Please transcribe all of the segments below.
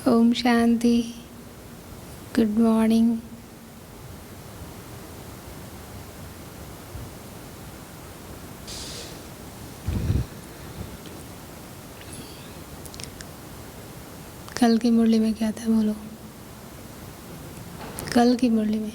Om Shanti. Good morning. कल की मुरली में क्या था बोलो? कल की मुरली में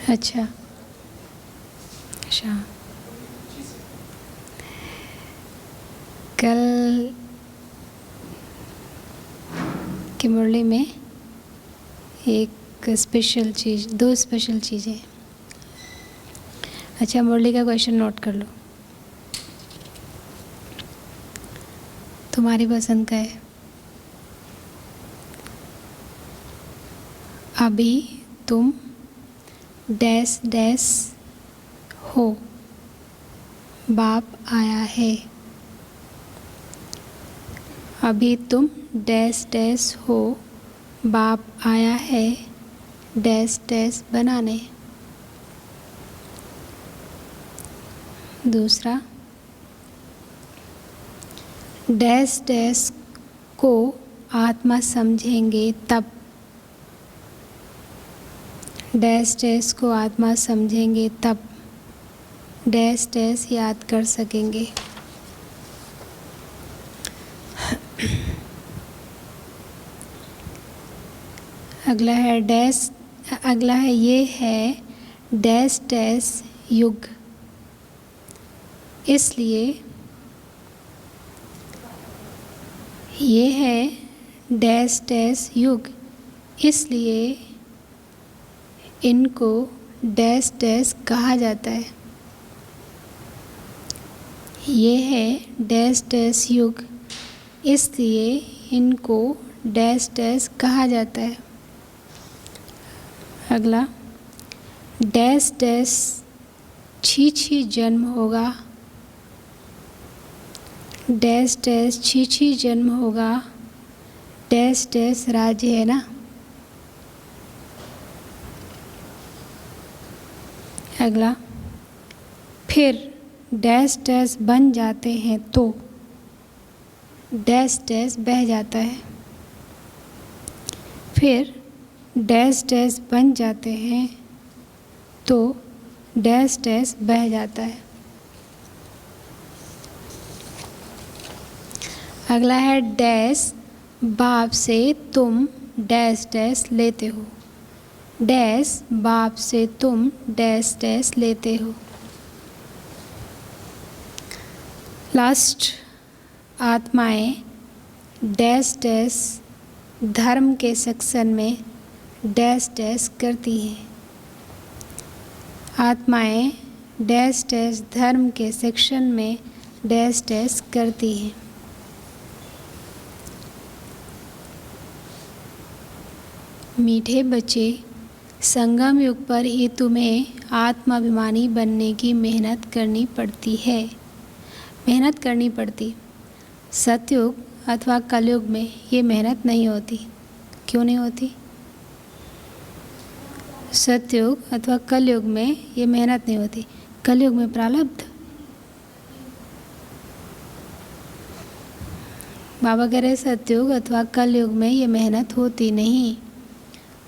अच्छा कल की मुरली में एक स्पेशल चीज़, दो स्पेशल चीज़ें। अच्छा, मुरली का क्वेश्चन नोट कर लो। तुम्हारी पसंद का है। अभी तुम डैश डैश हो, बाप आया है। अभी तुम डैश डैश हो, बाप आया है डैश डैश बनाने। दूसरा, डैश डैश को आत्मा समझेंगे तब, डैश डैश को आत्मा समझेंगे तब डैश डैश याद कर सकेंगे। अगला है ये है डैश डैश युग। इसलिए ये है डैश डैश युग, इसलिए इनको डैश डैश कहा जाता है। ये है डैश डैश युग, इसलिए इनको डैश डैश कहा जाता है। अगला, डैश डैश छी छी जन्म होगा, डैश डैश छी छी जन्म होगा, डैश डैश राज्य है ना। अगला, फिर डैश डैश बन जाते हैं तो डैश डैश बह जाता है। फिर डैश डैश बन जाते हैं तो डैश डैश बह जाता है। अगला है डैश बाप से तुम डैश डैश लेते हो, डैश बाप से तुम डैश डैश लेते हो। लास्ट, आत्माएं डैश डैश धर्म के सेक्शन में डैश डैश करती हैं। आत्माएं डैश डैश धर्म के सेक्शन में डैश डैश करती हैं। मीठे बच्चे, संगम युग पर ही तुम्हें आत्माभिमानी बनने की मेहनत करनी पड़ती है। मेहनत करनी पड़ती। सतयुग अथवा कलयुग में ये मेहनत नहीं होती। क्यों नहीं होती? सतयुग अथवा कलयुग में ये मेहनत नहीं होती। कलयुग में प्रारब्ध। बाबा कह रहे सतयुग अथवा कलयुग में ये मेहनत होती नहीं।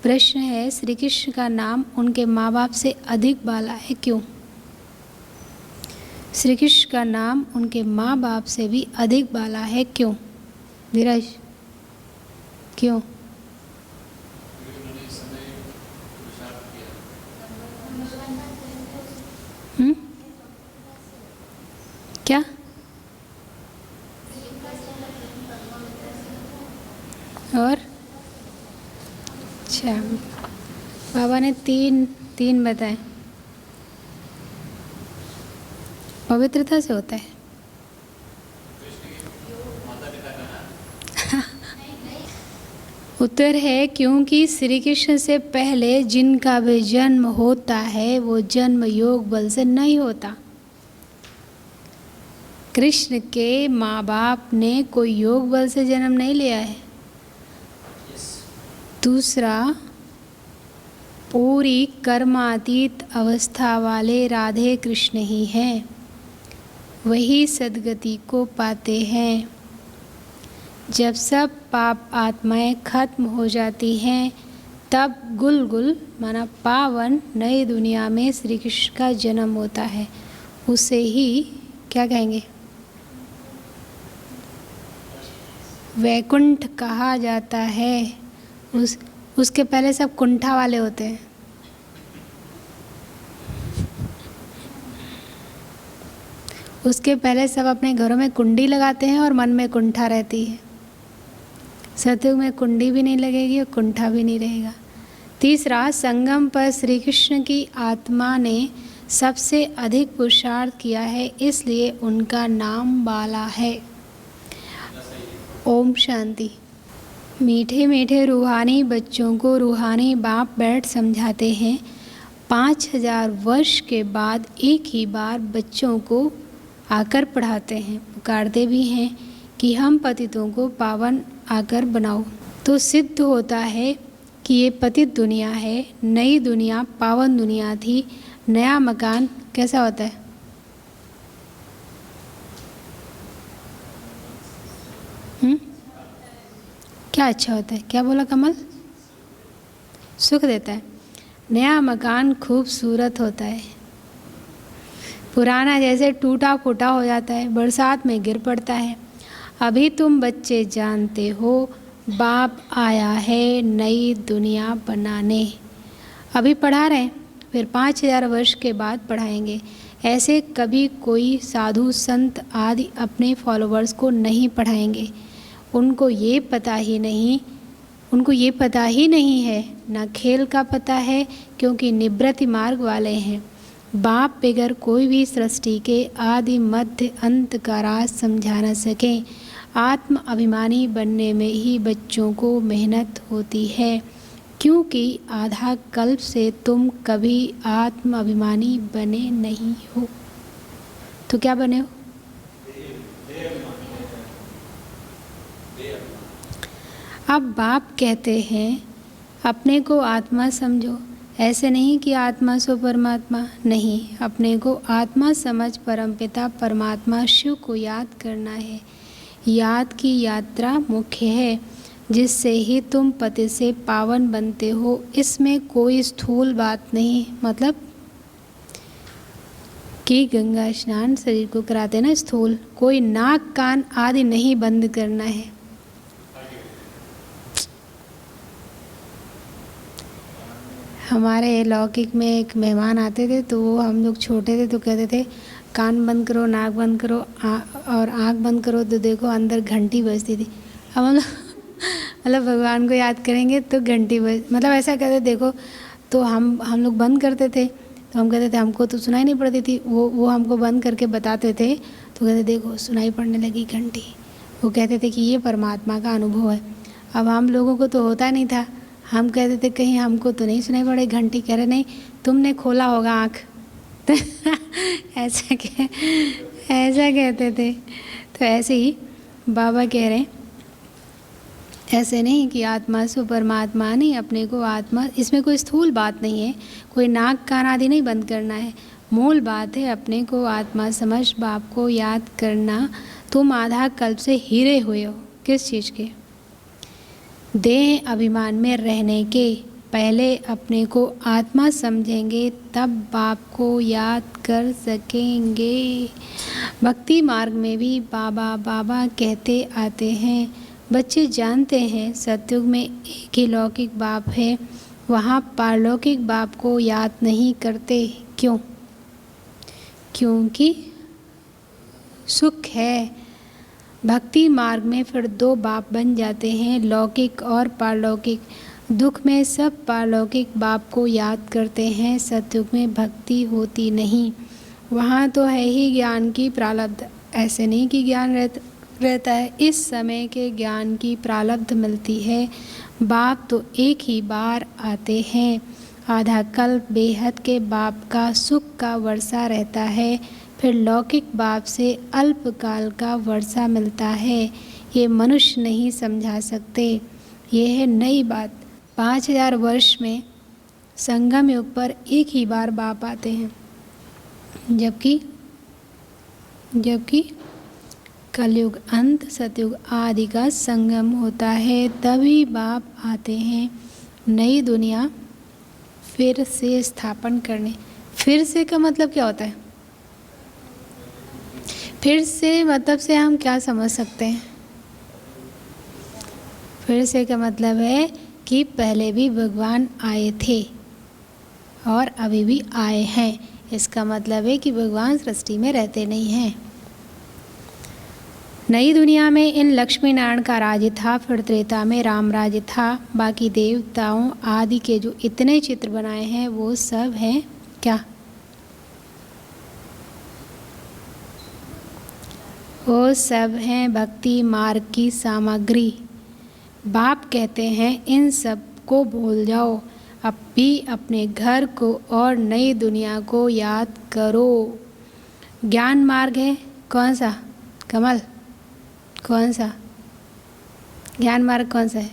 प्रश्न है, श्री कृष्ण का नाम उनके माँ बाप से अधिक बाला है, क्यों? श्री कृष्ण का नाम उनके माँ बाप से भी अधिक बाला है, क्यों? धीरज, क्यों? क्या? और अच्छा, बाबा ने तीन बताए। पवित्रता से होता है। उत्तर है क्योंकि श्री कृष्ण से पहले जिनका भी जन्म होता है वो जन्म योग बल से नहीं होता। कृष्ण के माँ बाप ने कोई योग बल से जन्म नहीं लिया है। दूसरा, पूरी कर्मातीत अवस्था वाले राधे कृष्ण ही हैं, वही सद्गति को पाते हैं। जब सब पाप आत्माएं खत्म हो जाती हैं, तब गुलगुल माना पावन नई दुनिया में श्री कृष्ण का जन्म होता है। उसे ही क्या कहेंगे? वैकुंठ कहा जाता है। उसके पहले सब कुंठा वाले होते हैं। उसके पहले सब अपने घरों में कुंडी लगाते हैं और मन में कुंठा रहती है। सतयुग में कुंडी भी नहीं लगेगी और कुंठा भी नहीं रहेगा। तीसरा, संगम पर श्री कृष्ण की आत्मा ने सबसे अधिक पुरुषार्थ किया है, इसलिए उनका नाम बाला है। ओम शांति। मीठे मीठे रूहानी बच्चों को रूहानी बाप बैठ समझाते हैं। 5000 वर्ष के बाद एक ही बार बच्चों को आकर पढ़ाते हैं, पुकारते भी हैं कि हम पतितों को पावन आकर बनाओ। तो सिद्ध होता है कि ये पतित दुनिया है, नई दुनिया पावन दुनिया थी। नया मकान कैसा होता है? क्या अच्छा होता है? क्या बोला कमल? सुख देता है। नया मकान खूबसूरत होता है। पुराना जैसे टूटा फूटा हो जाता है, बरसात में गिर पड़ता है। अभी तुम बच्चे जानते हो, बाप आया है नई दुनिया बनाने। अभी पढ़ा रहे हैं, फिर 5000 वर्ष के बाद पढ़ाएंगे। ऐसे कभी कोई साधु संत आदि अपने फॉलोअर्स को नहीं पढ़ाएंगे। उनको ये पता ही नहीं है, ना खेल का पता है, क्योंकि निवृत्ति मार्ग वाले हैं। बाप बगैर कोई भी सृष्टि के आदि मध्य अंत का राज समझा न सके। आत्म अभिमानी बनने में ही बच्चों को मेहनत होती है, क्योंकि आधा कल्प से तुम कभी आत्म अभिमानी बने नहीं हो। तो क्या बने हो? अब बाप कहते हैं अपने को आत्मा समझो। ऐसे नहीं कि आत्मा सो परमात्मा, नहीं, अपने को आत्मा समझ परमपिता परमात्मा शिव को याद करना है। याद की यात्रा मुख्य है, जिससे ही तुम पति से पावन बनते हो। इसमें कोई स्थूल बात नहीं, मतलब कि गंगा स्नान शरीर को कराते ना स्थूल, कोई नाक कान आदि नहीं बंद करना है। हमारे लौकिक में एक मेहमान आते थे, तो वो हम लोग छोटे थे तो कहते थे कान बंद करो, नाक बंद करो और आँख बंद करो, तो देखो अंदर घंटी बजती थी। अब हम लोग मतलब भगवान को याद करेंगे तो घंटी मतलब ऐसा कहते देखो। तो हम लोग बंद करते थे, तो हम कहते थे हमको तो सुनाई नहीं पड़ती थी। वो हमको बंद करके बताते थे, तो कहते देखो सुनाई पड़ने लगी घंटी। वो कहते थे कि ये परमात्मा का अनुभव है। अब हम लोगों को तो होता नहीं था। हम कहते थे कहीं हमको तो नहीं सुनाई पड़े घंटी। कह रहे नहीं, तुमने खोला होगा आँख। ऐसा कहते थे। तो ऐसे ही बाबा कह रहे हैं, ऐसे नहीं कि आत्मा सो परमात्मा नहीं, अपने को आत्मा, इसमें कोई स्थूल बात नहीं है, कोई नाक कान आदि नहीं बंद करना है। मूल बात है अपने को आत्मा समझ बाप को याद करना। तुम आधा कल्प से हीरे हुए हो। किस चीज़ के? देह अभिमान में रहने के। पहले अपने को आत्मा समझेंगे, तब बाप को याद कर सकेंगे। भक्ति मार्ग में भी बाबा बाबा कहते आते हैं। बच्चे जानते हैं सतयुग में एक ही लौकिक बाप है, वहाँ पारलौकिक बाप को याद नहीं करते। क्यों? क्योंकि सुख है। भक्ति मार्ग में फिर 2 बाप बन जाते हैं, लौकिक और पारलौकिक। दुख में सब पारलौकिक बाप को याद करते हैं। सतयुग में भक्ति होती नहीं, वहाँ तो है ही ज्ञान की प्रारब्ध। ऐसे नहीं कि ज्ञान रहता है, इस समय के ज्ञान की प्रारब्ध मिलती है। बाप तो एक ही बार आते हैं। आधा कल्प बेहद के बाप का सुख का वर्षा रहता है। फिर लौकिक बाप से अल्पकाल का वर्षा मिलता है। ये मनुष्य नहीं समझा सकते। ये है नई बात। 5000 वर्ष में संगम युग पर एक ही बार बाप आते हैं, जबकि कलयुग अंत सतयुग आदि का संगम होता है, तभी बाप आते हैं नई दुनिया फिर से स्थापन करने। फिर से का मतलब क्या होता है? फिर से मतलब से हम क्या समझ सकते हैं? फिर से का मतलब है कि पहले भी भगवान आए थे और अभी भी आए हैं। इसका मतलब है कि भगवान सृष्टि में रहते नहीं हैं। नई दुनिया में इन लक्ष्मी नारायण का राज्य था, फिर त्रेता में राम राज्य था। बाकी देवताओं आदि के जो इतने चित्र बनाए हैं वो सब हैं क्या? वो सब हैं भक्ति मार्ग की सामग्री। बाप कहते हैं इन सब को भूल जाओ, अब भी अपने घर को और नई दुनिया को याद करो। ज्ञान मार्ग है कौन सा? कमल, कौन सा ज्ञान मार्ग कौन सा है?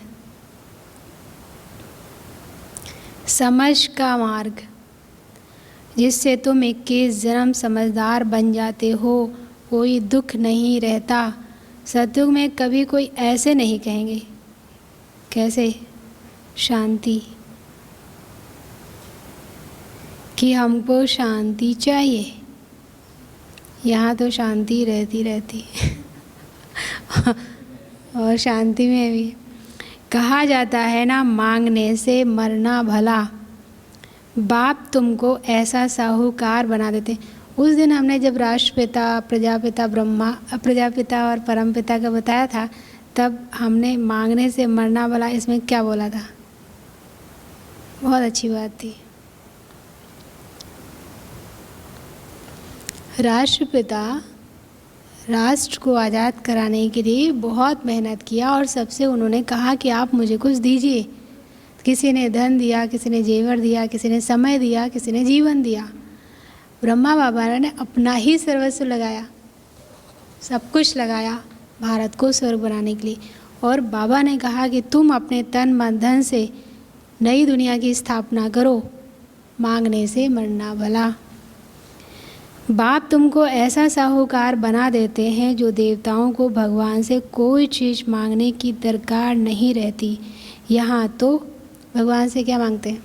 समझ का मार्ग, जिससे तुम 21 जन्म समझदार बन जाते हो। कोई दुख नहीं रहता। सतयुग में कभी कोई ऐसे नहीं कहेंगे। कैसे? शांति, कि हमको शांति चाहिए। यहाँ तो शांति रहती और शांति में भी कहा जाता है ना, मांगने से मरना भला। बाप तुमको ऐसा साहूकार बना देते। उस दिन हमने जब राष्ट्रपिता, प्रजापिता और परमपिता का बताया था, तब हमने मांगने से मरना भला इसमें क्या बोला था? बहुत अच्छी बात थी। राष्ट्रपिता राष्ट्र को आज़ाद कराने के लिए बहुत मेहनत किया और सबसे उन्होंने कहा कि आप मुझे कुछ दीजिए। किसी ने धन दिया, किसी ने जेवर दिया, किसी ने समय दिया, किसी ने जीवन दिया। ब्रह्मा बाबा ने अपना ही सर्वस्व लगाया, सब कुछ लगाया भारत को स्वर्ग बनाने के लिए। और बाबा ने कहा कि तुम अपने तन मन धन से नई दुनिया की स्थापना करो, मांगने से मरना भला। बाप तुमको ऐसा साहूकार बना देते हैं जो देवताओं को भगवान से कोई चीज़ मांगने की दरकार नहीं रहती। यहाँ तो भगवान से क्या मांगते हैं?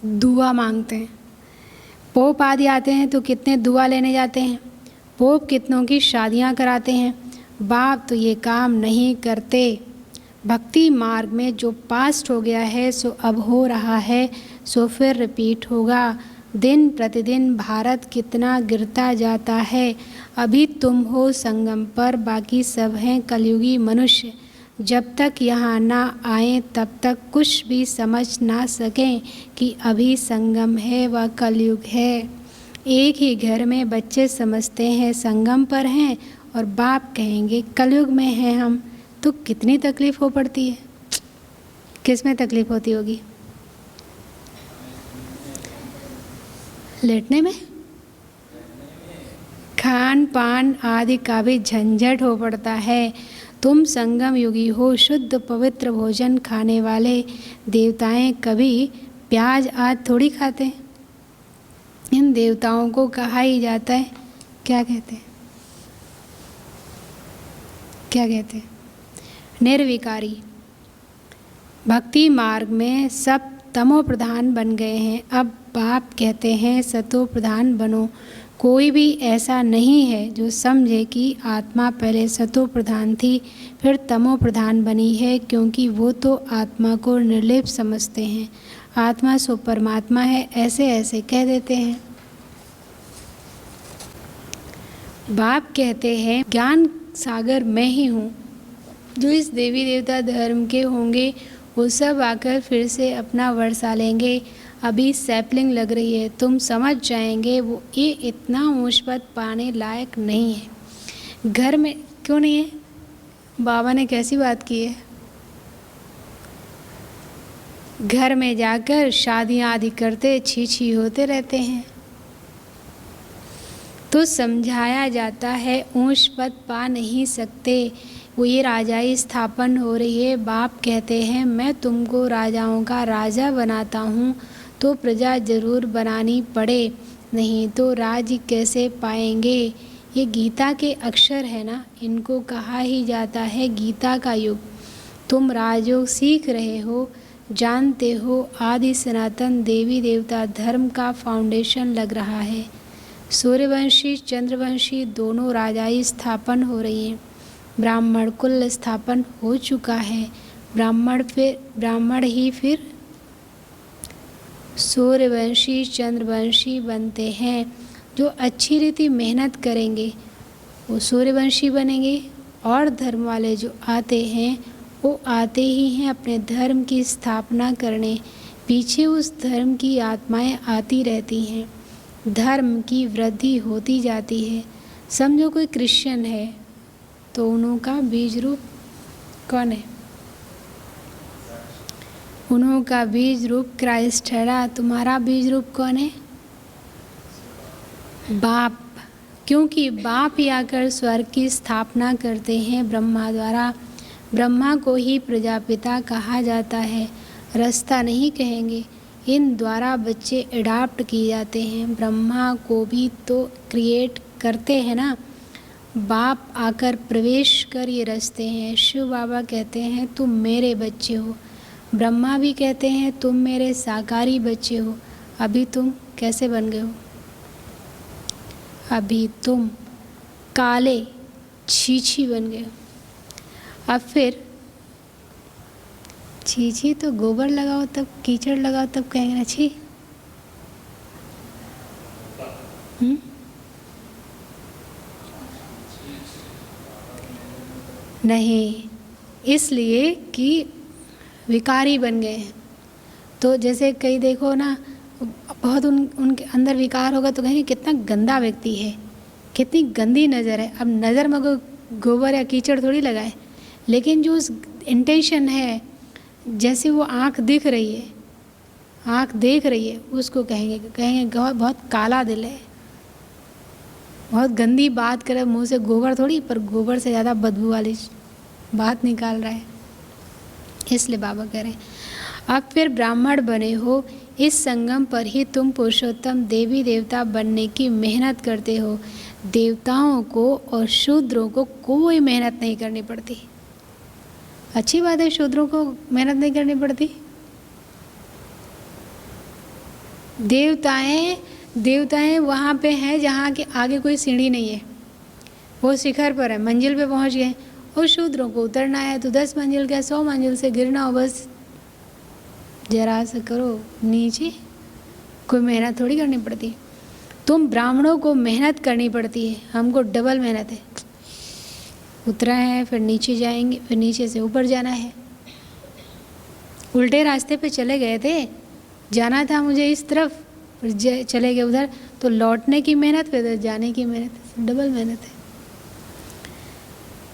दुआ मांगते हैं। पोप आदि आते हैं तो कितने दुआ लेने जाते हैं। पोप कितनों की शादियाँ कराते हैं। बाप तो ये काम नहीं करते। भक्ति मार्ग में जो पास्ट हो गया है सो अब हो रहा है, सो फिर रिपीट होगा। दिन प्रतिदिन भारत कितना गिरता जाता है। अभी तुम हो संगम पर, बाकी सब हैं कलयुगी मनुष्य। जब तक यहाँ ना आए तब तक कुछ भी समझ ना सकें कि अभी संगम है व कलयुग है। एक ही घर में बच्चे समझते हैं संगम पर हैं और बाप कहेंगे कलयुग में हैं हम। तो कितनी तकलीफ़ हो पड़ती है। किस में तकलीफ़ होती होगी? लेटने में, खान पान आदि का भी झंझट हो पड़ता है। तुम संगम युगी हो, शुद्ध पवित्र भोजन खाने वाले। देवताएं कभी प्याज आदि थोड़ी खाते हैं। इन देवताओं को कहा ही जाता है, क्या कहते हैं? क्या कहते हैं? निर्विकारी। भक्ति मार्ग में सब तमो प्रधान बन गए हैं। अब बाप कहते हैं सतो प्रधान बनो। कोई भी ऐसा नहीं है जो समझे कि आत्मा पहले सतो प्रधान थी फिर तमो प्रधान बनी है, क्योंकि वो तो आत्मा को निर्लेप समझते हैं। आत्मा सो परमात्मा है, ऐसे ऐसे कह देते हैं। बाप कहते हैं ज्ञान सागर मैं ही हूँ। जो इस देवी देवता धर्म के होंगे वो सब आकर फिर से अपना वर्षा लेंगे। अभी सैपलिंग लग रही है, तुम समझ जाएंगे वो ये इतना मुश्बत पाने लायक नहीं है। घर में क्यों नहीं है? बाबा ने कैसी बात की है? घर में जाकर शादियाँ आदि करते छी छी होते रहते हैं। तो समझाया जाता है ऊंच पद पा नहीं सकते, वो ये राजाई स्थापन हो रही है। बाप कहते हैं मैं तुमको राजाओं का राजा बनाता हूँ, तो प्रजा जरूर बनानी पड़े, नहीं तो राज्य कैसे पाएंगे। ये गीता के अक्षर है ना, इनको कहा ही जाता है गीता का युग। तुम राजयोग सीख रहे हो, जानते हो आदि सनातन देवी देवता धर्म का फाउंडेशन लग रहा है। सूर्यवंशी चंद्रवंशी दोनों राजाई स्थापन हो रही हैं। ब्राह्मण कुल स्थापन हो चुका है। ब्राह्मण ही फिर सूर्यवंशी चंद्रवंशी बनते हैं। जो अच्छी रीति मेहनत करेंगे वो सूर्यवंशी बनेंगे, और धर्म वाले जो आते हैं वो आते ही हैं अपने धर्म की स्थापना करने। पीछे उस धर्म की आत्माएं आती रहती हैं, धर्म की वृद्धि होती जाती है। समझो कोई क्रिश्चियन है तो उनका बीज रूप कौन है? उनका बीज रूप क्राइस्ट है ना। तुम्हारा बीज रूप कौन है? बाप। क्योंकि बाप ही आकर स्वर्ग की स्थापना करते हैं ब्रह्मा द्वारा। ब्रह्मा को ही प्रजापिता कहा जाता है, रास्ता नहीं कहेंगे। इन द्वारा बच्चे अडॉप्ट किए जाते हैं। ब्रह्मा को भी तो क्रिएट करते हैं ना, बाप आकर प्रवेश कर ये रचते हैं। शिव बाबा कहते हैं तुम मेरे बच्चे हो, ब्रह्मा भी कहते हैं तुम मेरे साकारी बच्चे हो। अभी तुम कैसे बन गए हो? अभी तुम काले छीछी बन गए हो। अब फिर छी तो गोबर लगाओ तब, कीचड़ लगाओ तब कहेंगे ना छी। नहीं, इसलिए कि विकारी बन गए हैं। तो जैसे कई देखो ना, बहुत उनके अंदर विकार होगा तो कहेंगे कितना गंदा व्यक्ति है, कितनी गंदी नज़र है। अब नज़र में गोबर या कीचड़ थोड़ी लगाए, लेकिन जो उस इंटेंशन है, जैसे वो आँख दिख रही है, आँख देख रही है, उसको कहेंगे बहुत काला दिल है, बहुत गंदी बात करे, मुंह से गोबर थोड़ी, पर गोबर से ज़्यादा बदबू वाली बात निकाल रहा है। इसलिए बाबा कह रहे हैं अब फिर ब्राह्मण बने हो, इस संगम पर ही तुम पुरुषोत्तम देवी देवता बनने की मेहनत करते हो। देवताओं को और शूद्रों को कोई मेहनत नहीं करनी पड़ती। अच्छी बात है, शूद्रों को मेहनत नहीं करनी पड़ती। देवताएं वहाँ पे हैं जहाँ के आगे कोई सीढ़ी नहीं है, वो शिखर पर है, मंजिल पे पहुँच गए। और शूद्रों को उतरना है तो 10 मंजिल क्या 100 मंजिल से गिरना हो, बस जरा सा करो नीचे, कोई मेहनत थोड़ी करनी पड़ती। तुम ब्राह्मणों को मेहनत करनी पड़ती है, हमको डबल मेहनत है। उतरा है फिर नीचे जाएंगे, फिर नीचे से ऊपर जाना है। उल्टे रास्ते पे चले गए थे, जाना था मुझे इस तरफ, फिर चले गए उधर, तो लौटने की मेहनत फिर जाने की मेहनत, डबल मेहनत है।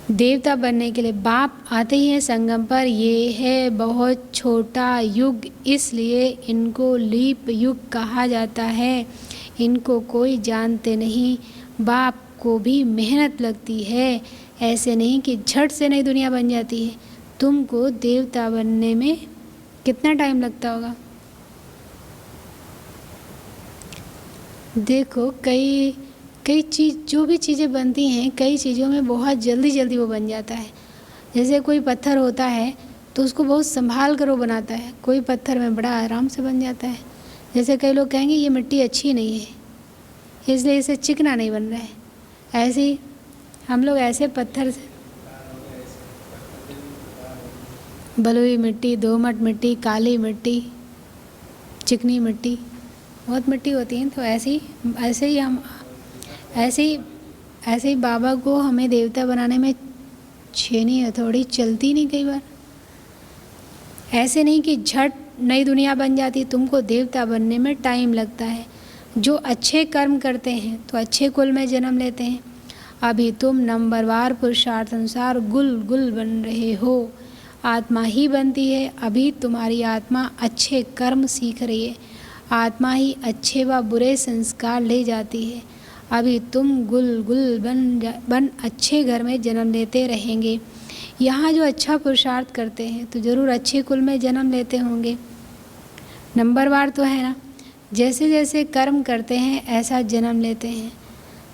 देवता बनने के लिए बाप आते ही हैं संगम पर। ये है बहुत छोटा युग, इसलिए इनको लीप युग कहा जाता है। इनको कोई जानते नहीं। बाप को भी मेहनत लगती है, ऐसे नहीं कि झट से नई दुनिया बन जाती है। तुमको देवता बनने में कितना टाइम लगता होगा? देखो कई चीज़, जो भी चीज़ें बनती हैं, कई चीज़ों में बहुत जल्दी वो बन जाता है। जैसे कोई पत्थर होता है तो उसको बहुत संभाल कर वो बनाता है, कोई पत्थर में बड़ा आराम से बन जाता है। जैसे कई लोग कहेंगे ये मिट्टी अच्छी नहीं है, इसलिए इसे चिकना नहीं बन रहा है। ऐसे ही हम लोग ऐसे पत्थर से, बलुई मिट्टी, दोमट मिट्टी, काली मिट्टी, चिकनी मिट्टी, बहुत मिट्टी होती है। तो ऐसे ही बाबा को हमें देवता बनाने में छेनी हथौड़ी चलती नहीं कई बार। ऐसे नहीं कि झट नई दुनिया बन जाती, तुमको देवता बनने में टाइम लगता है। जो अच्छे कर्म करते हैं तो अच्छे कुल में जन्म लेते हैं। अभी तुम नंबरवार पुरुषार्थ अनुसार गुल बन रहे हो। आत्मा ही बनती है। अभी तुम्हारी आत्मा अच्छे कर्म सीख रही है, आत्मा ही अच्छे व बुरे संस्कार ले जाती है। अभी तुम गुल गुल बन अच्छे घर में जन्म लेते रहेंगे। यहाँ जो अच्छा पुरुषार्थ करते हैं तो ज़रूर अच्छे कुल में जन्म लेते होंगे, नंबरवार तो है ना। जैसे जैसे कर्म करते हैं ऐसा जन्म लेते हैं।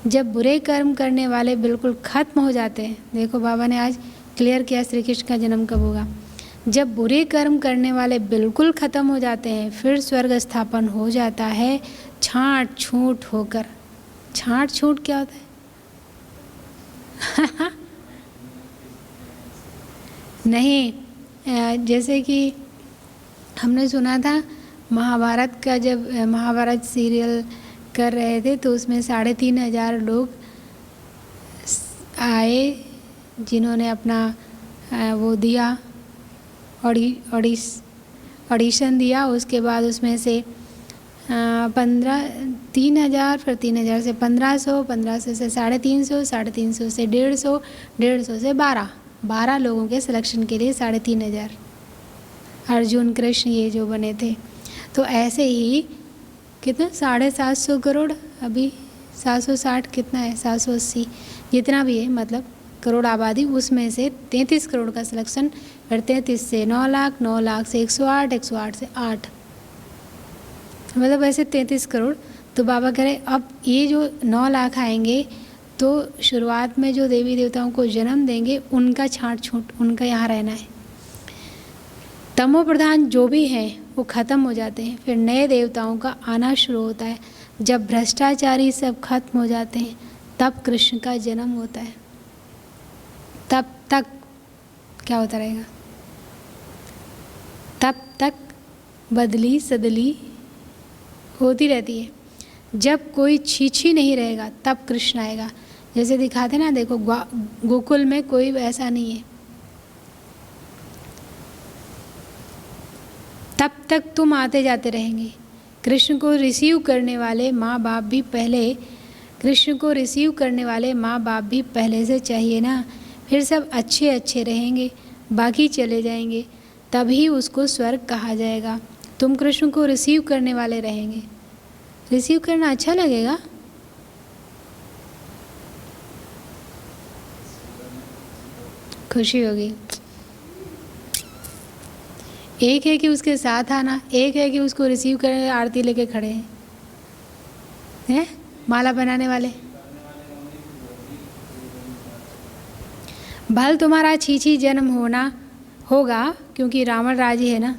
जब बुरे कर्म करने वाले बिल्कुल ख़त्म हो जाते हैं, देखो बाबा ने आज क्लियर किया श्री कृष्ण का जन्म कब होगा। जब बुरे कर्म करने वाले बिल्कुल ख़त्म हो जाते हैं फिर स्वर्ग स्थापन हो जाता है छांट छूट होकर। छांट छूट क्या होता है? नहीं, जैसे कि हमने सुना था महाभारत का, जब महाभारत सीरियल कर रहे थे तो उसमें 3,500 लोग आए जिन्होंने अपना वो दिया ऑडिशन दिया। उसके बाद उसमें से 3,000, फिर 3,000 से 1,500, 1,500 से 350, 350 से 150, 150 से 12 लोगों के सिलेक्शन के लिए 3,500 अर्जुन कृष्ण ये जो बने थे। तो ऐसे ही कितना 750 करोड़, अभी 760 कितना है, 780 जितना भी है, मतलब करोड़ आबादी, उसमें से 33 करोड़ का सिलेक्शन, फिर 33 से 9 लाख, 9 लाख से 108, 108 से 8, मतलब ऐसे 33 करोड़। तो बाबा कह रहे अब ये जो 9 लाख आएंगे तो शुरुआत में जो देवी देवताओं को जन्म देंगे उनका छांट छूट, उनका यहाँ रहना है। तमो प्रधान जो भी हैं वो ख़त्म हो जाते हैं, फिर नए देवताओं का आना शुरू होता है। जब भ्रष्टाचारी सब खत्म हो जाते हैं तब कृष्ण का जन्म होता है। तब तक क्या होता रहेगा? तब तक बदली सदली होती रहती है। जब कोई छीछी नहीं रहेगा तब कृष्ण आएगा। जैसे दिखाते ना, देखो गोकुल में कोई ऐसा नहीं है। तब तक तुम आते जाते रहेंगे। कृष्ण को रिसीव करने वाले माँ बाप भी पहले, कृष्ण को रिसीव करने वाले माँ बाप भी पहले से चाहिए ना। फिर सब अच्छे अच्छे रहेंगे, बाकी चले जाएंगे, तभी उसको स्वर्ग कहा जाएगा। तुम कृष्ण को रिसीव करने वाले रहेंगे। रिसीव करना अच्छा लगेगा? खुशी होगी। एक है कि उसके साथ आना, एक है कि उसको रिसीव करने आरती लेके खड़े हैं माला बनाने वाले। भल तुम्हारा छीछी जन्म होना होगा क्योंकि रावण राजी है ना।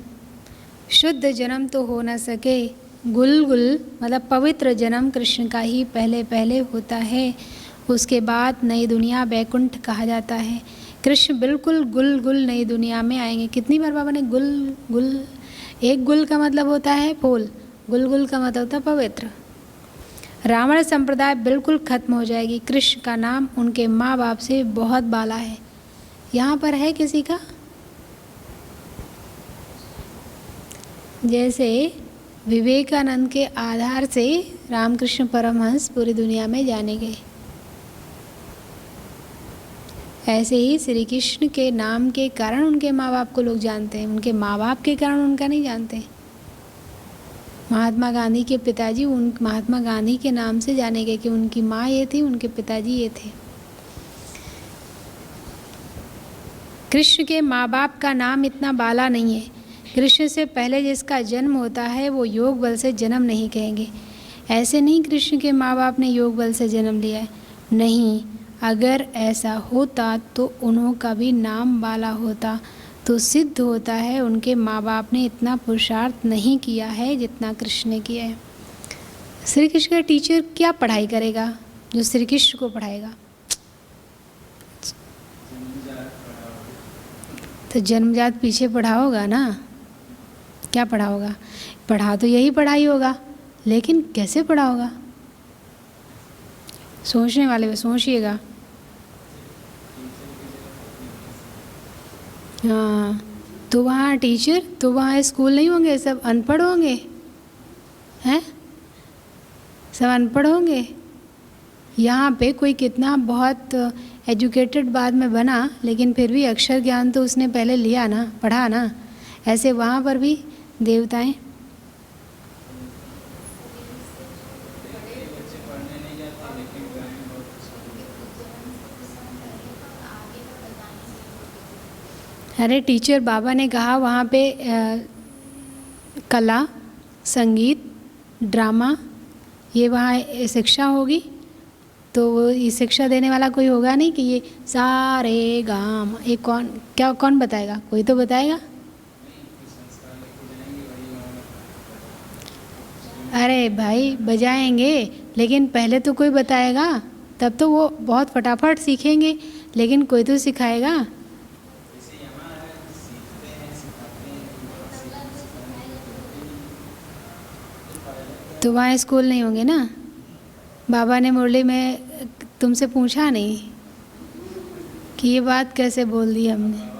शुद्ध जन्म तो हो न सके, गुल गुल मतलब पवित्र जन्म कृष्ण का ही पहले पहले होता है। उसके बाद नई दुनिया बैकुंठ कहा जाता है। कृष्ण बिल्कुल गुल गुल नई दुनिया में आएंगे। कितनी बार बाबा ने गुल गुल, एक गुल का मतलब होता है फूल, गुल गुल का मतलब होता है पवित्र। रावण संप्रदाय बिल्कुल खत्म हो जाएगी। कृष्ण का नाम उनके माँ बाप से बहुत बाला है। यहाँ पर है किसी का? जैसे विवेकानंद के आधार से रामकृष्ण परमहंस पूरी दुनिया में जाने गए, ऐसे ही श्री कृष्ण के नाम के कारण उनके माँ बाप को लोग जानते हैं, उनके माँ बाप के कारण उनका नहीं जानते। महात्मा गांधी के पिताजी महात्मा गांधी के नाम से जाने गए कि उनकी माँ ये थी, उनके पिताजी ये थे। कृष्ण के माँ बाप का नाम इतना बाला नहीं है। कृष्ण से पहले जिसका जन्म होता है वो योग बल से जन्म नहीं कहेंगे। ऐसे नहीं कृष्ण के माँ बाप ने योग बल से जन्म लिया है, नहीं। अगर ऐसा होता तो उन्हों का भी नाम बाला होता। तो सिद्ध होता है उनके माँ बाप ने इतना पुरुषार्थ नहीं किया है जितना कृष्ण ने किया है। श्री कृष्ण का टीचर क्या पढ़ाई करेगा जो श्री कृष्ण को पढ़ाएगा? तो जन्मजात पीछे पढ़ा होगा ना, क्या पढ़ा होगा? पढ़ा तो यही पढ़ाई होगा, लेकिन कैसे पढ़ा होगा? सोचने वाले में सोचिएगा। हाँ, तो वहाँ टीचर, तो वहाँ स्कूल नहीं होंगे, सब अनपढ़ होंगे, हैं? सब अनपढ़ होंगे। यहाँ पे कोई कितना बहुत एजुकेटेड बाद में बना, लेकिन फिर भी अक्षर ज्ञान तो उसने पहले लिया ना, पढ़ा ना। ऐसे वहाँ पर भी देवताएं अरे टीचर बाबा ने कहा वहाँ पे कला, संगीत, ड्रामा, ये वहाँ शिक्षा होगी। तो वो ये शिक्षा देने वाला कोई होगा नहीं कि ये सारे गाम, ये कौन बताएगा? कोई तो बताएगा। अरे भाई बजाएंगे, लेकिन पहले तो कोई बताएगा, तब तो वो बहुत फटाफट सीखेंगे, लेकिन कोई तो सिखाएगा। तो वहाँ स्कूल नहीं होंगे ना। बाबा ने मुरली में तुमसे पूछा नहीं कि ये बात कैसे बोल दी हमने।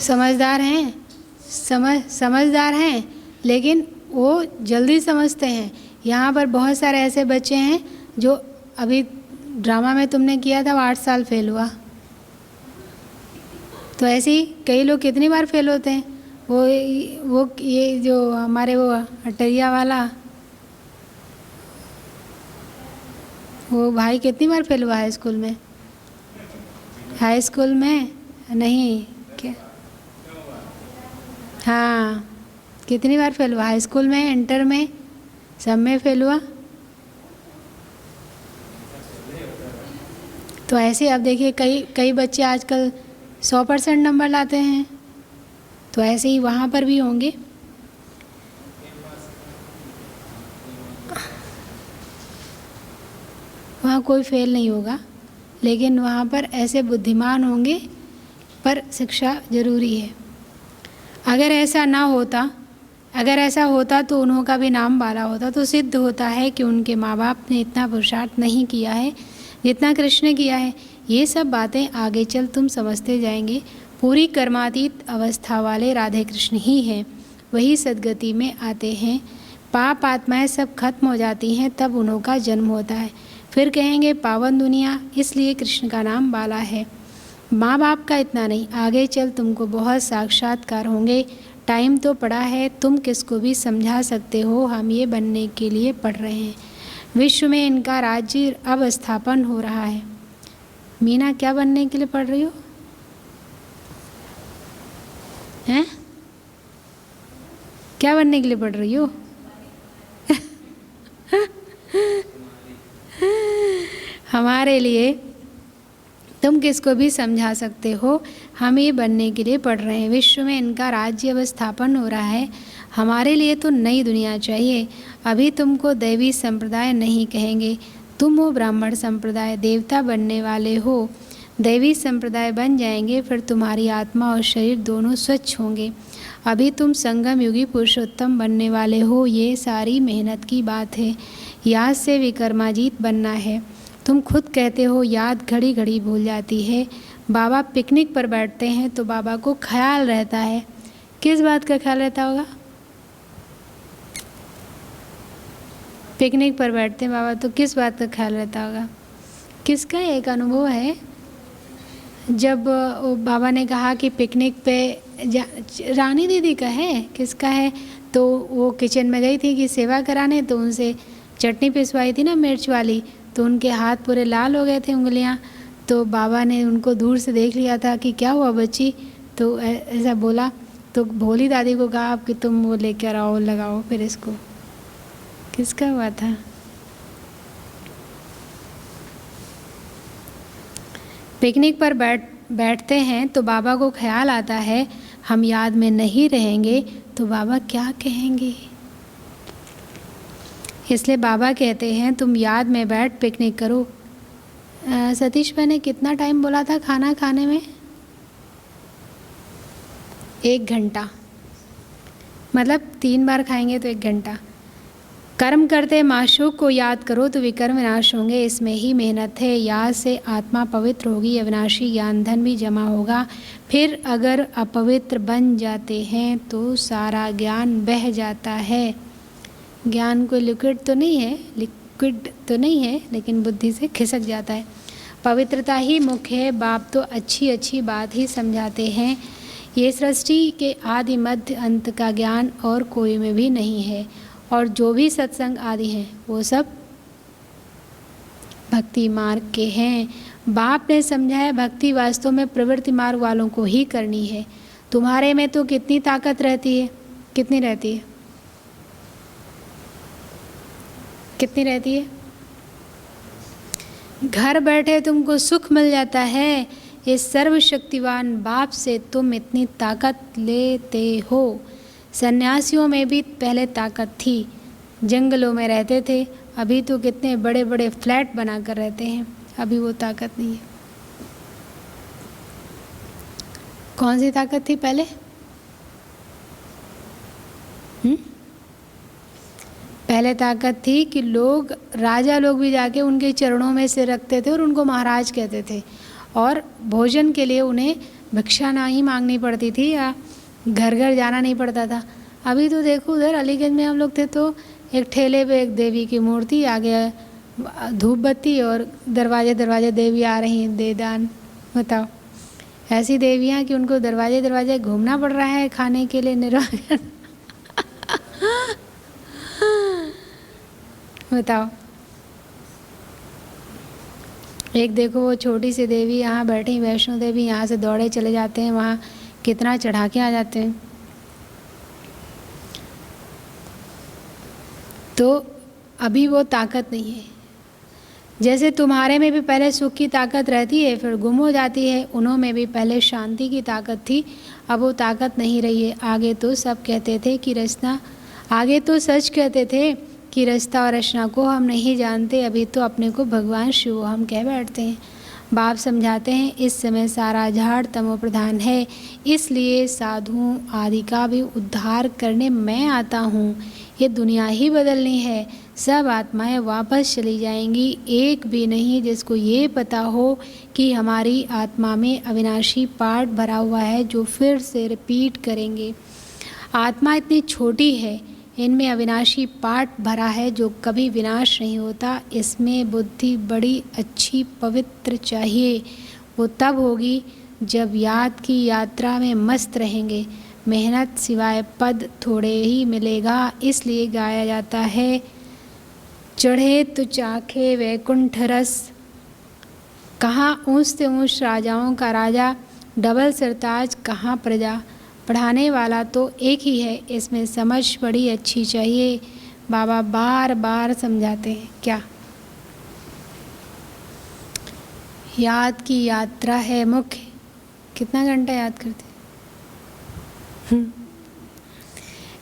समझदार हैं, समझदार हैं, लेकिन वो जल्दी समझते हैं। यहाँ पर बहुत सारे ऐसे बच्चे हैं जो अभी ड्रामा में तुमने किया था, वो 8 साल फेल हुआ। तो ऐसे ही कई लोग कितनी बार फेल होते हैं। वो ये जो हमारे वो अटरिया वाला वो भाई कितनी बार फेल हुआ हाई स्कूल में? हाई स्कूल में नहीं क्या? हाँ, कितनी बार फेल हुआ? हाई स्कूल में, इंटर में, सब में फेल हुआ। तो ऐसे अब देखिए कई बच्चे आजकल 100% नंबर लाते हैं, तो ऐसे ही वहाँ पर भी होंगे। वहाँ कोई फेल नहीं होगा, लेकिन वहाँ पर ऐसे बुद्धिमान होंगे, पर शिक्षा ज़रूरी है। अगर ऐसा होता तो उन्हों का भी नाम बाला होता। तो सिद्ध होता है कि उनके माँ बाप ने इतना पुरुषार्थ नहीं किया है जितना कृष्ण ने किया है। ये सब बातें आगे चल तुम समझते जाएंगे। पूरी कर्मातीत अवस्था वाले राधे कृष्ण ही हैं, वही सद्गति में आते हैं। पाप आत्माएं सब खत्म हो जाती हैं, तब उन्हों का जन्म होता है। फिर कहेंगे पावन दुनिया, इसलिए कृष्ण का नाम बाला है। माँ बाप का इतना नहीं, आगे चल तुमको बहुत साक्षात्कार होंगे। टाइम तो पड़ा है, तुम किसको भी समझा सकते हो। हम ये बनने के लिए पढ़ रहे हैं। विश्व में इनका राज्य अब स्थापन हो रहा है। मीना क्या बनने के लिए पढ़ रही हो? हैं? क्या बनने के लिए पढ़ रही हो? हमारे लिए तुम किसको भी समझा सकते हो। हम ये बनने के लिए पढ़ रहे हैं। विश्व में इनका राज्य अब स्थापन हो रहा है। हमारे लिए तो नई दुनिया चाहिए। अभी तुमको दैवी संप्रदाय नहीं कहेंगे, तुम हो ब्राह्मण संप्रदाय। देवता बनने वाले हो, दैवी संप्रदाय बन जाएंगे, फिर तुम्हारी आत्मा और शरीर दोनों स्वच्छ होंगे। अभी तुम संगम युगी पुरुषोत्तम बनने वाले हो। ये सारी मेहनत की बात है। याद से विक्रमाजीत बनना है। तुम खुद कहते हो याद घड़ी घड़ी भूल जाती है। बाबा पिकनिक पर बैठते हैं तो बाबा को ख्याल रहता है। किस बात का ख्याल रहता होगा? पिकनिक पर बैठते हैं बाबा तो किस बात का ख्याल रहता होगा? किसका एक अनुभव है, जब बाबा ने कहा कि पिकनिक पे रानी दीदी का है, किसका है, तो वो किचन में गई थी कि सेवा कराने, तो उनसे चटनी पिसवाई थी ना मिर्च वाली, तो उनके हाथ पूरे लाल हो गए थे, उंगलियां। तो बाबा ने उनको दूर से देख लिया था कि क्या हुआ बच्ची, तो ऐसा बोला। तो भोली दादी को कहा कि तुम वो लेकर आओ, लगाओ फिर इसको। किसका हुआ था? पिकनिक पर बैठते हैं तो बाबा को ख्याल आता है हम याद में नहीं रहेंगे तो बाबा क्या कहेंगे। इसलिए बाबा कहते हैं तुम याद में बैठ पिकनिक करो। सतीश भाई ने कितना टाइम बोला था खाना खाने में? 1 घंटा, मतलब 3 बार खाएंगे तो 1 घंटा। कर्म करते माशूक को याद करो तो विकर्म विनाश होंगे। इसमें ही मेहनत है। याद से आत्मा पवित्र होगी, अविनाशी ज्ञान धन भी जमा होगा। फिर अगर अपवित्र बन जाते हैं तो सारा ज्ञान बह जाता है। ज्ञान कोई लिक्विड तो नहीं है, लेकिन बुद्धि से खिसक जाता है। पवित्रता ही मुख्य है। बाप तो अच्छी अच्छी बात ही समझाते हैं। ये सृष्टि के आदि मध्य अंत का ज्ञान और कोई में भी नहीं है, और जो भी सत्संग आदि हैं वो सब भक्ति मार्ग के हैं। बाप ने समझाया भक्ति वास्तव में प्रवृत्ति मार्ग वालों को ही करनी है। तुम्हारे में तो कितनी ताकत रहती है, कितनी रहती है, कितनी रहती है? घर बैठे तुमको सुख मिल जाता है। इस सर्वशक्तिवान बाप से तुम इतनी ताकत लेते हो। सन्यासियों में भी पहले ताकत थी, जंगलों में रहते थे, अभी तो कितने बड़े बड़े फ्लैट बनाकर रहते हैं, अभी वो ताकत नहीं है। कौन सी ताकत थी पहले? पहले ताकत थी कि लोग, राजा लोग भी जाके उनके चरणों में सिर रखते थे और उनको महाराज कहते थे, और भोजन के लिए उन्हें भिक्षा ना ही मांगनी पड़ती थी या घर घर जाना नहीं पड़ता था। अभी तो देखो, उधर अलीगंज में हम लोग थे तो एक ठेले पे एक देवी की मूर्ति, आगे धूप बत्ती और दरवाजे दरवाजे देवी आ रही हैं दे दान। बताओ, ऐसी देवियाँ कि उनको दरवाजे दरवाजे घूमना पड़ रहा है खाने के लिए निर्वाह। बताओ, एक देखो वो छोटी सी देवी यहाँ बैठी, वैष्णो देवी, यहाँ से दौड़े चले जाते हैं, वहाँ कितना चढ़ा के आ जाते हैं। तो अभी वो ताकत नहीं है। जैसे तुम्हारे में भी पहले सुख की ताकत रहती है, फिर गुम हो जाती है, उन्हों में भी पहले शांति की ताकत थी, अब वो ताकत नहीं रही है। आगे तो सब कहते थे कि रचना, आगे तो सच कहते थे कि रचना और रचना को हम नहीं जानते, अभी तो अपने को भगवान शिव हम कह बैठते हैं। बाप समझाते हैं इस समय सारा झाड़ तमो प्रधान है, इसलिए साधुओं आदि का भी उद्धार करने मैं आता हूँ। ये दुनिया ही बदलनी है, सब आत्माएं वापस चली जाएंगी, एक भी नहीं जिसको ये पता हो कि हमारी आत्मा में अविनाशी पार्ट भरा हुआ है जो फिर से रिपीट करेंगे। आत्मा इतनी छोटी है, इनमें अविनाशी पार्ट भरा है जो कभी विनाश नहीं होता। इसमें बुद्धि बड़ी अच्छी पवित्र चाहिए, वो तब होगी जब याद की यात्रा में मस्त रहेंगे। मेहनत सिवाय पद थोड़े ही मिलेगा, इसलिए गाया जाता है, चढ़े तो चाखे वैकुंठ रस। कहाँ ऊँच से ऊँच राजाओं का राजा, डबल सरताज कहाँ प्रजा। पढ़ाने वाला तो एक ही है, इसमें समझ बड़ी अच्छी चाहिए। बाबा बार बार समझाते हैं क्या? याद की यात्रा है मुख्य। कितना घंटा याद करते?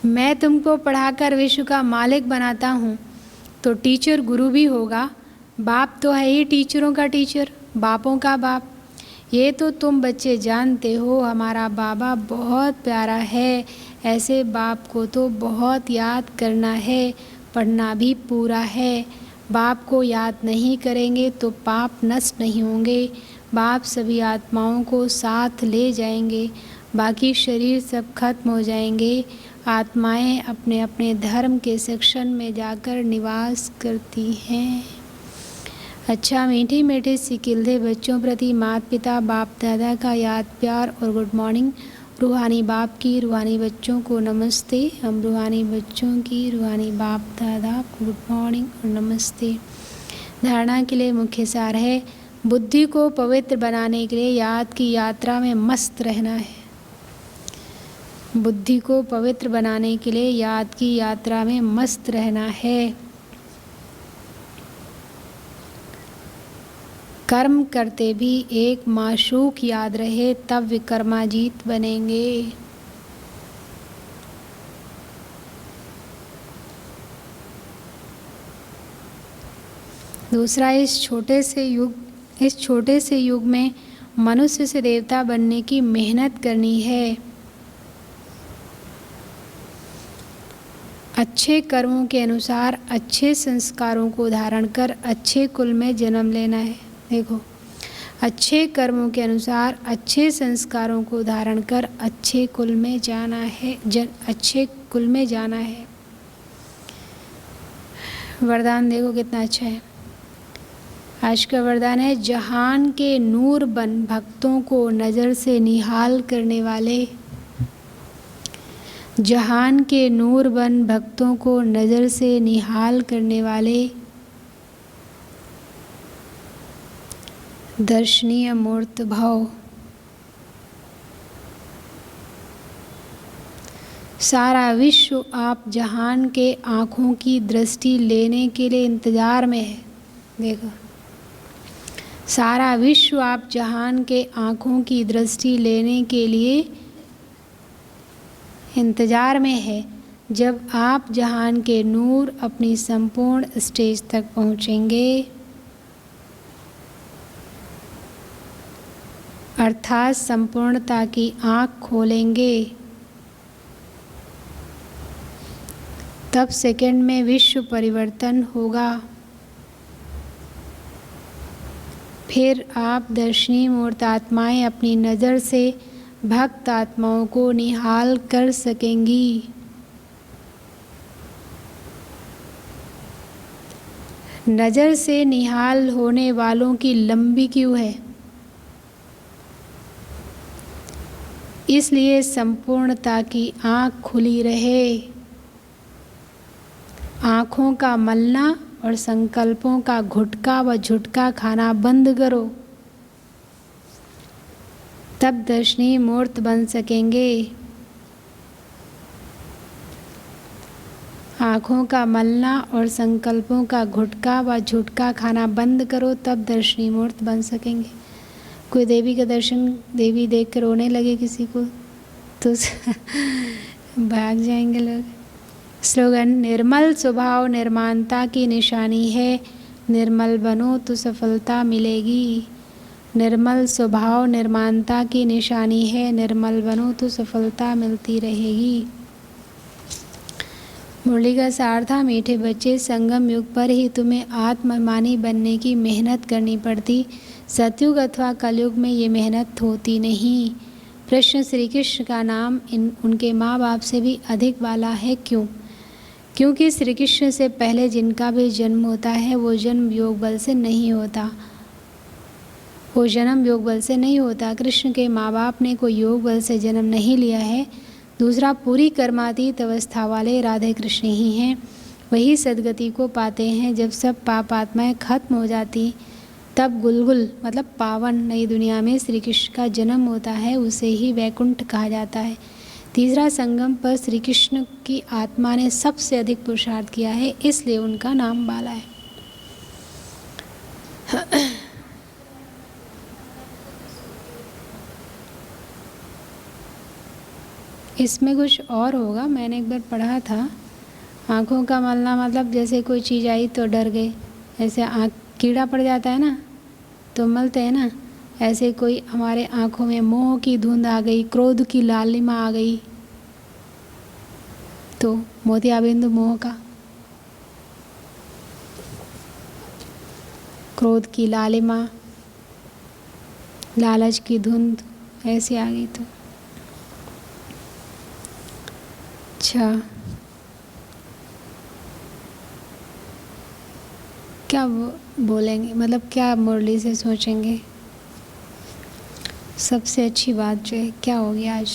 मैं तुमको पढ़ाकर विश्व का मालिक बनाता हूँ, तो टीचर गुरु भी होगा। बाप तो है ही टीचरों का टीचर, बापों का बाप। ये तो तुम बच्चे जानते हो, हमारा बाबा बहुत प्यारा है। ऐसे बाप को तो बहुत याद करना है, पढ़ना भी पूरा है। बाप को याद नहीं करेंगे तो पाप नष्ट नहीं होंगे। बाप सभी आत्माओं को साथ ले जाएंगे, बाकी शरीर सब खत्म हो जाएंगे। आत्माएं अपने अपने धर्म के सेक्शन में जाकर निवास करती हैं। अच्छा, मीठी मीठी सिकिल्दे बच्चों प्रति माता पिता बाप दादा का याद प्यार और गुड मॉर्निंग। रूहानी बाप की रूहानी बच्चों को नमस्ते। हम रूहानी बच्चों की रूहानी बाप दादा को गुड मॉर्निंग और नमस्ते। धारणा के लिए मुख्य सार है, बुद्धि को पवित्र बनाने के लिए याद की यात्रा में मस्त रहना है। बुद्धि को पवित्र बनाने के लिए याद की यात्रा में मस्त रहना है। कर्म करते भी एक माशूक याद रहे, तब विकर्माजीत बनेंगे। दूसरा, इस छोटे से युग में मनुष्य से देवता बनने की मेहनत करनी है। अच्छे कर्मों के अनुसार अच्छे संस्कारों को धारण कर अच्छे कुल में जन्म लेना है। देखो, अच्छे कर्मों के अनुसार अच्छे संस्कारों को धारण कर अच्छे कुल में जाना है, अच्छे कुल में जाना है। वरदान देखो कितना अच्छा है। आज का वरदान है, जहान के नूर बन भक्तों को नज़र से निहाल करने वाले। जहान के नूर बन भक्तों को नज़र से निहाल करने वाले, दर्शनीय मूर्त भाव। सारा विश्व आप जहान के आँखों की दृष्टि लेने के लिए इंतज़ार में है। देखो, सारा विश्व आप जहान के आँखों की दृष्टि लेने के लिए इंतज़ार में है। जब आप जहान के नूर अपनी संपूर्ण स्टेज तक पहुँचेंगे, अर्थात संपूर्णता की आँख खोलेंगे, तब सेकंड में विश्व परिवर्तन होगा। फिर आप दर्शनीय मूर्त आत्माएं अपनी नज़र से भक्त आत्माओं को निहाल कर सकेंगी। नज़र से निहाल होने वालों की लंबी क्यू है, इसलिए संपूर्णता की आँख खुली रहे। आँखों का मलना और संकल्पों का घुटका व झुटका खाना बंद करो, तब दर्शनीय मूर्त बन सकेंगे। आँखों का मलना और संकल्पों का घुटका व झुटका खाना बंद करो, तब दर्शनीय मूर्त बन सकेंगे। कोई देवी का दर्शन, देवी देख कर रोने लगे किसी को तो भाग जाएंगे लोग। स्लोगन, निर्मल स्वभाव निर्माणता की निशानी है, निर्मल बनो तो सफलता मिलेगी। निर्मल स्वभाव निर्माणता की निशानी है, निर्मल बनो तो सफलता मिलती रहेगी। मुरली का सार था, मीठे बच्चे, संगम युग पर ही तुम्हें आत्माभिमानी बनने की मेहनत करनी पड़ती। सतयुग अथवा कलयुग में ये मेहनत होती नहीं। प्रश्न, श्री कृष्ण का नाम उनके माँ बाप से भी अधिक वाला है, क्यों? क्योंकि श्री कृष्ण से पहले जिनका भी जन्म होता है वो जन्म योग बल से नहीं होता, वो जन्म योग बल से नहीं होता। कृष्ण के माँ बाप ने कोई योग बल से जन्म नहीं लिया है। दूसरा, पूरी कर्मातीत अवस्था वाले राधे कृष्ण ही हैं, वही सदगति को पाते हैं। जब सब पाप आत्माएँ खत्म हो जाती, तब गुलगुल मतलब पावन नई दुनिया में श्री कृष्ण का जन्म होता है, उसे ही वैकुंठ कहा जाता है। तीसरा, संगम पर श्री कृष्ण की आत्मा ने सबसे अधिक पुरुषार्थ किया है, इसलिए उनका नाम बाला है। इसमें कुछ और होगा, मैंने एक बार पढ़ा था। आँखों का मलना मतलब जैसे कोई चीज़ आई तो डर गए, ऐसे आँख कीड़ा पड़ जाता है ना तो मलते हैं ना, ऐसे कोई हमारे आँखों में मोह की धुंध आ गई, क्रोध की लालिमा आ गई, तो मोतियाबिंदु मोह का, क्रोध की लालिमा, लालच की धुंध ऐसी आ गई तो अच्छा, क्या बोलेंगे, मतलब क्या मुरली से सोचेंगे? सबसे अच्छी बात जो है क्या होगी आज?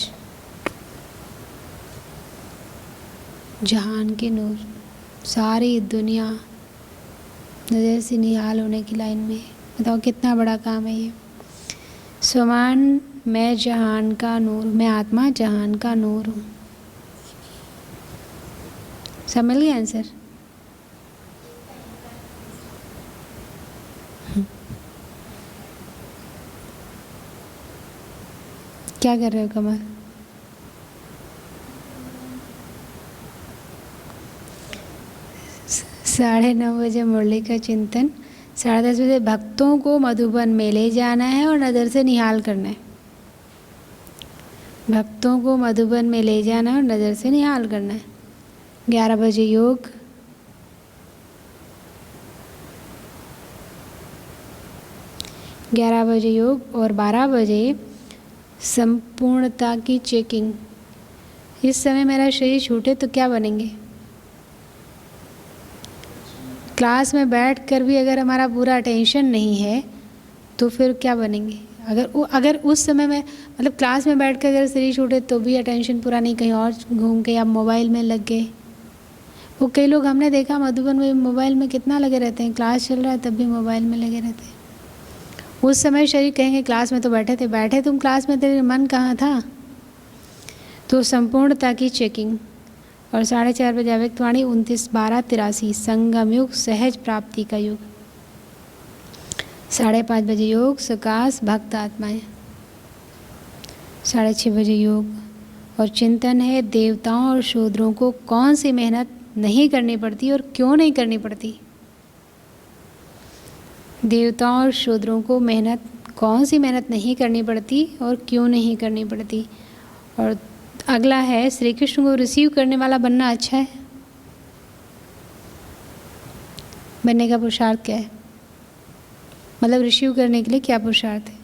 जहान के नूर, सारी दुनिया नज़र से निहाल होने की लाइन में। बताओ कितना बड़ा काम है ये। स्वमान, मैं जहान का नूर, मैं आत्मा जहान का नूर हूँ। सब मिल गया आंसर? क्या कर रहे हो कमल? साढ़े 9 बजे मुरली का चिंतन, 10:30 बजे भक्तों को मधुबन में ले जाना है और नज़र से निहाल करना है। भक्तों को मधुबन में ले जाना है और नज़र से निहाल करना है। 11 बजे योग, 11 बजे योग और 12 बजे संपूर्णता की चेकिंग। इस समय मेरा शरीर छूटे तो क्या बनेंगे? क्लास में बैठ कर भी अगर हमारा पूरा अटेंशन नहीं है तो फिर क्या बनेंगे। अगर उस समय में मतलब क्लास में बैठ कर अगर शरीर छूटे तो भी अटेंशन पूरा नहीं, कहीं और घूम के आप मोबाइल में लग गए। वो कई लोग हमने देखा मधुबन में मोबाइल में कितना लगे रहते हैं, क्लास चल रहा है तब भी मोबाइल में लगे रहते हैं। उस समय शरीर कहेंगे क्लास में तो बैठे तुम क्लास में, तेरे मन कहाँ था। तो संपूर्णता की चेकिंग। और 4:30 बजे अव्यक्तवाणी 29/12/83 संगम युग, सहज प्राप्ति का युग। 5:30 बजे योग सकाश भक्त आत्माएं। 6:30 बजे योग और चिंतन है देवताओं और शूद्रों को कौन सी मेहनत नहीं करनी पड़ती और क्यों नहीं करनी पड़ती। देवताओं और शूद्रों को कौन सी मेहनत नहीं करनी पड़ती और क्यों नहीं करनी पड़ती। और अगला है श्री कृष्ण को रिसीव करने वाला बनना अच्छा है। बनने का पुरुषार्थ क्या है, मतलब रिसीव करने के लिए क्या पुरुषार्थ है।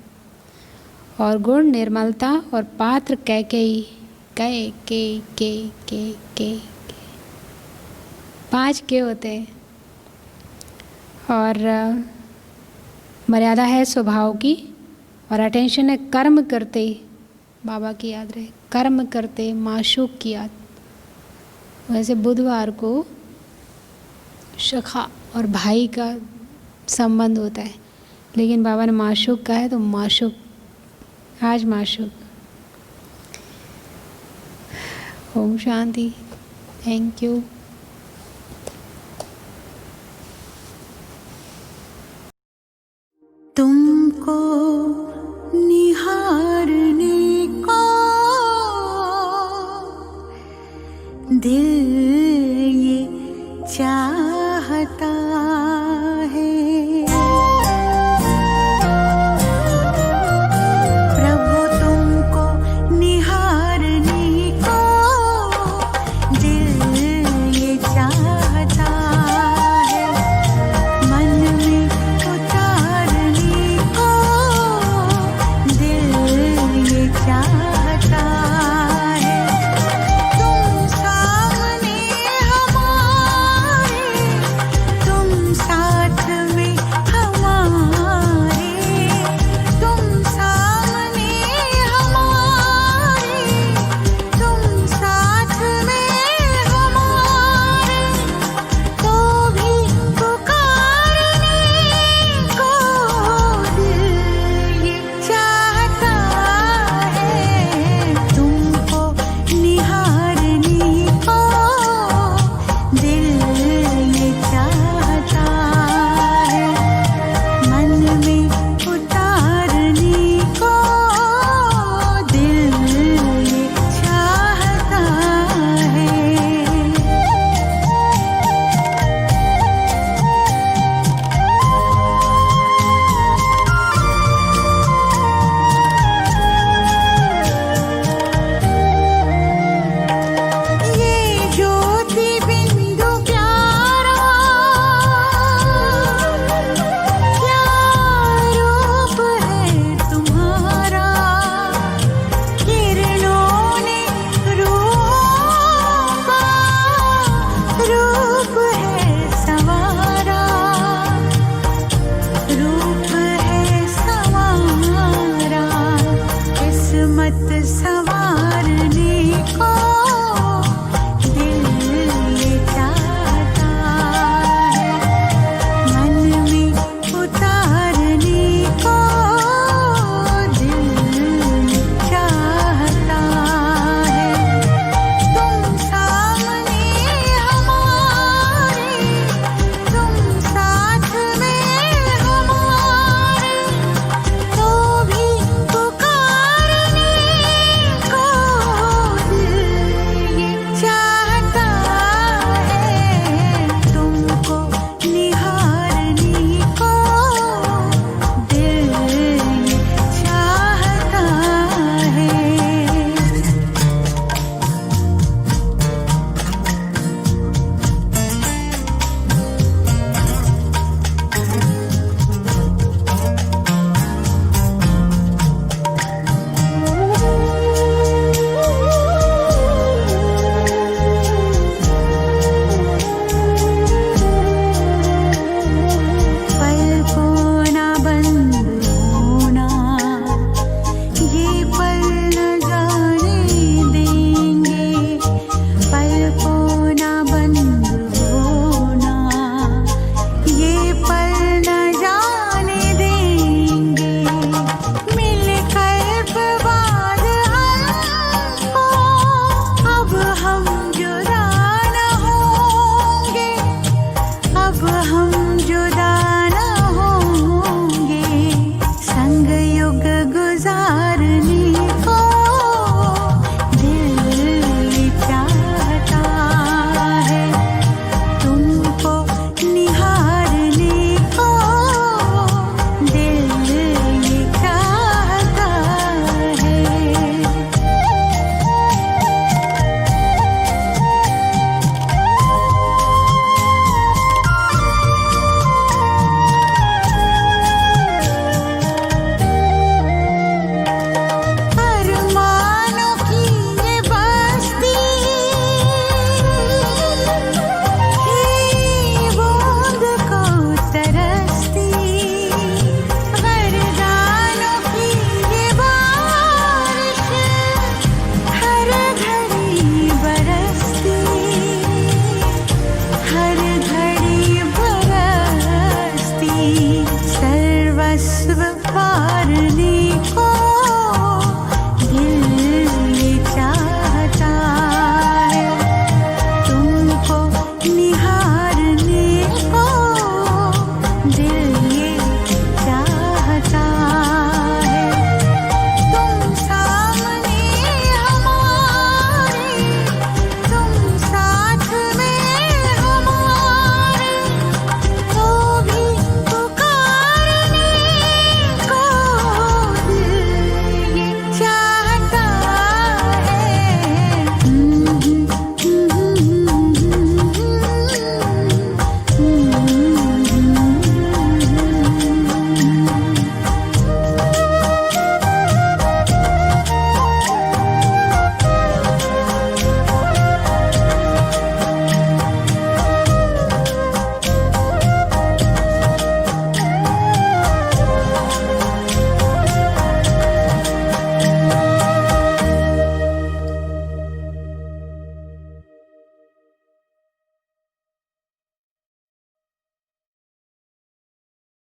और गुण निर्मलता और पात्र कैकेयी के 5 के होते हैं। और मर्यादा है स्वभाव की और अटेंशन है कर्म करते, बाबा की याद रहे, कर्म करते माशूक की याद। वैसे बुधवार को सखा और भाई का संबंध होता है, लेकिन बाबा ने माशूक कहा है तो माशूक, आज माशूक। ओम शांति। Thank you. तुमको निहारने को दिल ये चाहता है। प्रभु तुमको निहारने को दिल ये चाहता है। मन में उतारने को दिल ये चाहता है। तुम सामने हमारे, तुम साथ में हमारे, तुम सामने हमारे, तुम साथ में हमारे, तो भी पुकारने को दिल ये चाहता है। तुमको निहारने को दिल ये चाहता है। मन में उतारने को दिल ये चाहता है। ये ज्योति बिंदु प्यारा, क्या रूप है तुम्हारा। किरणों ने रूहों का रूप है संवारा, रूप है संवारा। किस्मत